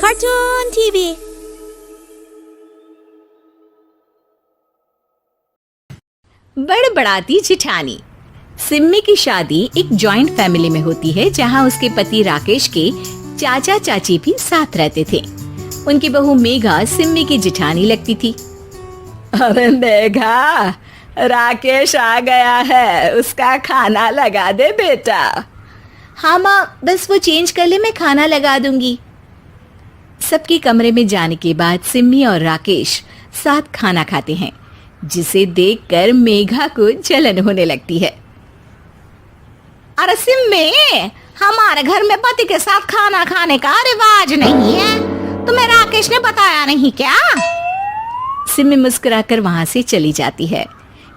Cartoon TV. बड़बड़ाती जिठानी। Simmi की शादी एक जॉइंट फैमिली में होती है जहां उसके पति राकेश के चाचा चाची भी साथ रहते थे। उनकी बहू मेघा सिम्मी की जिठानी लगती थी। अरे मेघा, राकेश आ गया है, उसका खाना लगा दे बेटा। हाँ माँ, बस वो चेंज कर ले, मैं खाना लगा दूंगी। सबके कमरे में जाने के बाद सिम्मी और राकेश साथ खाना खाते हैं, जिसे देखकर मेघा को जलन होने लगती है। अरे सिम्मी, हमारे घर में पति के साथ खाना खाने का रिवाज नहीं है, तुम्हें राकेश ने बताया नहीं क्या? सिम्मी मुस्कुराकर वहां से चली जाती है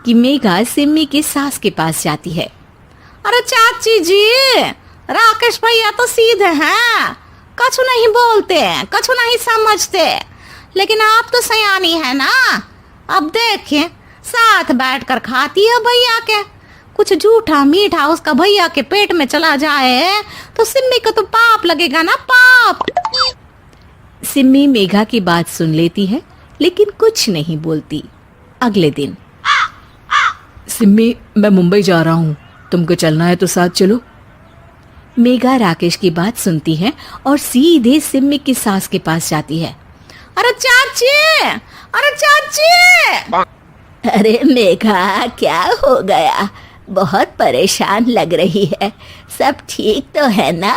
कि मेघा सिम्मी के सास के पास जाती है। अरे चाची जी, राकेश भैया तो सीधे हैं, कछु नहीं बोलते, कछु नहीं समझते, लेकिन आप तो सयानी है ना। अब देखिए, साथ बैठकर खाती है भैया के। कुछ झूठा मीठा उसका भैया के पेट में चला जाए तो सिम्मी को तो पाप लगेगा ना, पाप। सिम्मी मेघा की बात सुन लेती है लेकिन कुछ नहीं बोलती। अगले दिन, सिम्मी, मैं मुंबई जा रहा हूँ, तुमको चलना है तो साथ चलो। मेघा राकेश की बात सुनती है और सीधे सिम्मी की सास के पास जाती है। अरे चाची, अरे चाची। अरे मेघा, क्या हो गया? बहुत परेशान लग रही है, सब ठीक तो है ना?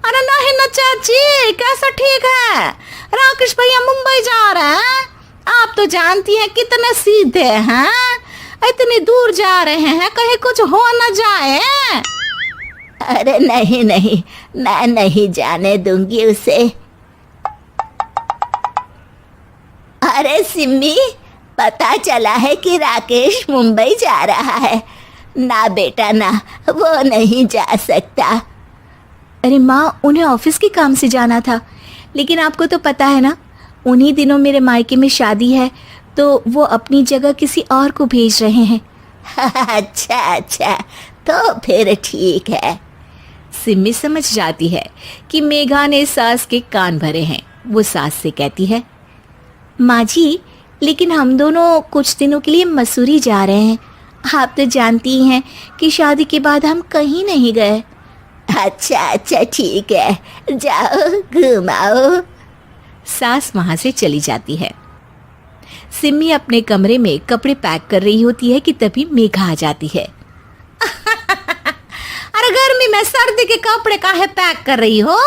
अरे नहीं ना चाची, कैसा ठीक है? राकेश भैया मुंबई जा रहे हैं, आप तो जानती हैं कितने सीधे हैं, इतनी दूर जा रहे हैं, कहीं कुछ हो न जाए। अरे नहीं नहीं, मैं नहीं जाने दूंगी उसे। अरे सिम्मी, पता चला है कि राकेश मुंबई जा रहा है। ना बेटा ना, वो नहीं जा सकता। अरे माँ, उन्हें ऑफिस के काम से जाना था, लेकिन आपको तो पता है ना, उन्हीं दिनों मेरे मायके में शादी है, तो वो अपनी जगह किसी और को भेज रहे हैं। अच्छा अच्छा, तो फिर ठीक है। सिम्मी समझ जाती है कि मेघा ने सास के कान भरे हैं। वो सास से कहती है, माँ जी, लेकिन हम दोनों कुछ दिनों के लिए मसूरी जा रहे हैं। आप तो जानती हैं कि शादी के बाद हम कहीं नहीं गए। अच्छा अच्छा, ठीक है, जाओ घुमाओ। सास वहां से चली जाती है। सिम्मी अपने कमरे में कपड़े पैक कर रही होती है कि तभी मेघा आ जाती है। अरे गर्मी में सर्दी के कपड़े काहे पैक कर रही हो?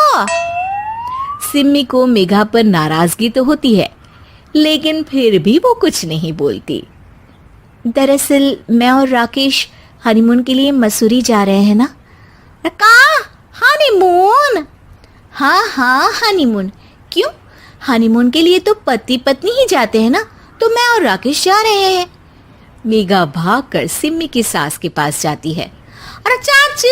सिम्मी को मेघा पर नाराजगी तो होती है, लेकिन फिर भी वो कुछ नहीं बोलती। दरअसल मैं और राकेश हनीमून के लिए मसूरी जा रहे हैं ना। का हनीमून? हाँ हाँ, हनीमून। क्यों? हनीमून के लिए तो पति पत्नी ही जाते हैं ना, तो मैं और राकेश जा रहे हैं। मेघा भागकर सिम्मी की सास के पास जाती है। अरे चाची,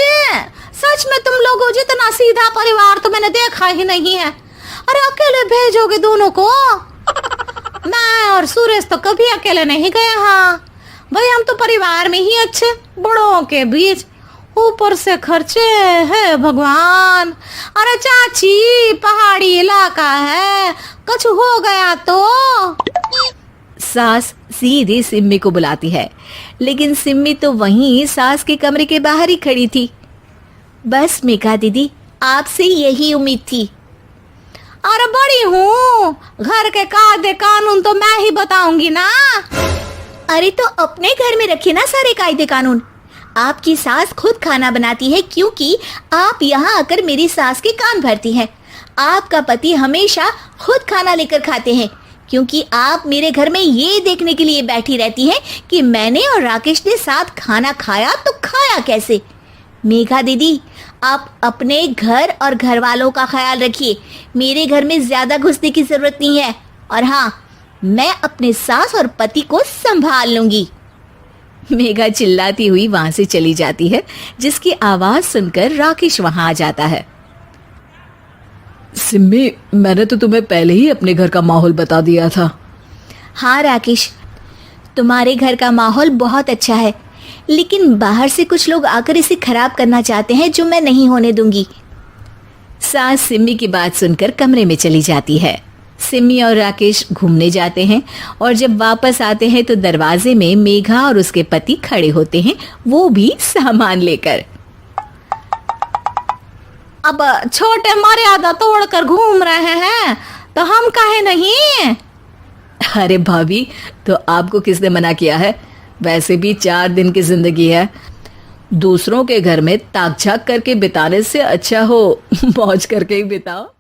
सच में तुम लोगों जितना सीधा परिवार तो मैंने देखा ही नहीं है। अरे अकेले भेजोगे दोनों को? मैं और सुरेश तो कभी अकेले नहीं गए। हाँ भाई, हम तो परिवार में ही अच्छे, बड़ों के बीच, ऊपर से खर्चे है भगवान। अरे चाची, पहाड़ी इलाका है, कुछ हो गया तो? सास सीधी सिम्मी को बुलाती है, लेकिन सिम्मी तो वहीं सास के कमरे के बाहर ही खड़ी थी। बस मेघा दीदी, आपसे यही उम्मीद थी। अरे बड़ी हूँ, घर के कायदे कानून तो मैं ही बताऊंगी ना। अरे तो अपने घर में रखिए ना सारे कायदे कानून। आपकी सास खुद खाना बनाती है, क्योंकि आप यहाँ आकर मेरी सास के कान भरती हैं। आपका पति हमेशा खुद खाना लेकर खाते हैं, क्योंकि आप मेरे घर में ये देखने के लिए बैठी रहती हैं कि मैंने और राकेश ने साथ खाना खाया तो खाया कैसे। मेघा दीदी, आप अपने घर और घर वालों का ख्याल रखिए। मेरे घर में ज्यादा घुसने की जरूरत नहीं है, और हाँ, मैं अपने सास और पति को संभाल लूंगी। मेघा चिल्लाती हुई वहां से चली जाती है, जिसकी आवाज सुनकर राकेश वहां आ जाता है। सिम्मी, मैंने तो तुम्हें पहले ही अपने घर का माहौल बता दिया था। हाँ राकेश, तुम्हारे घर का माहौल बहुत अच्छा है, लेकिन बाहर से कुछ लोग आकर इसे खराब करना चाहते हैं, जो मैं नहीं होने दूंगी। सास सिम्मी की बात सुनकर कमरे में चली जाती है। सिम्मी और राकेश घूमने जाते हैं और जब वापस आते हैं तो दरवाजे में मेघा और उसके पति खड़े होते हैं, वो भी सामान लेकर। अब छोटे मर्यादा तोड़कर घूम रहे हैं तो हम काहे नहीं। अरे भाभी, तो आपको किसने मना किया है? वैसे भी 4 दिन की जिंदगी है, दूसरों के घर में ताक झाक करके बिताने से अच्छा हो मौज करके ही बिताओ।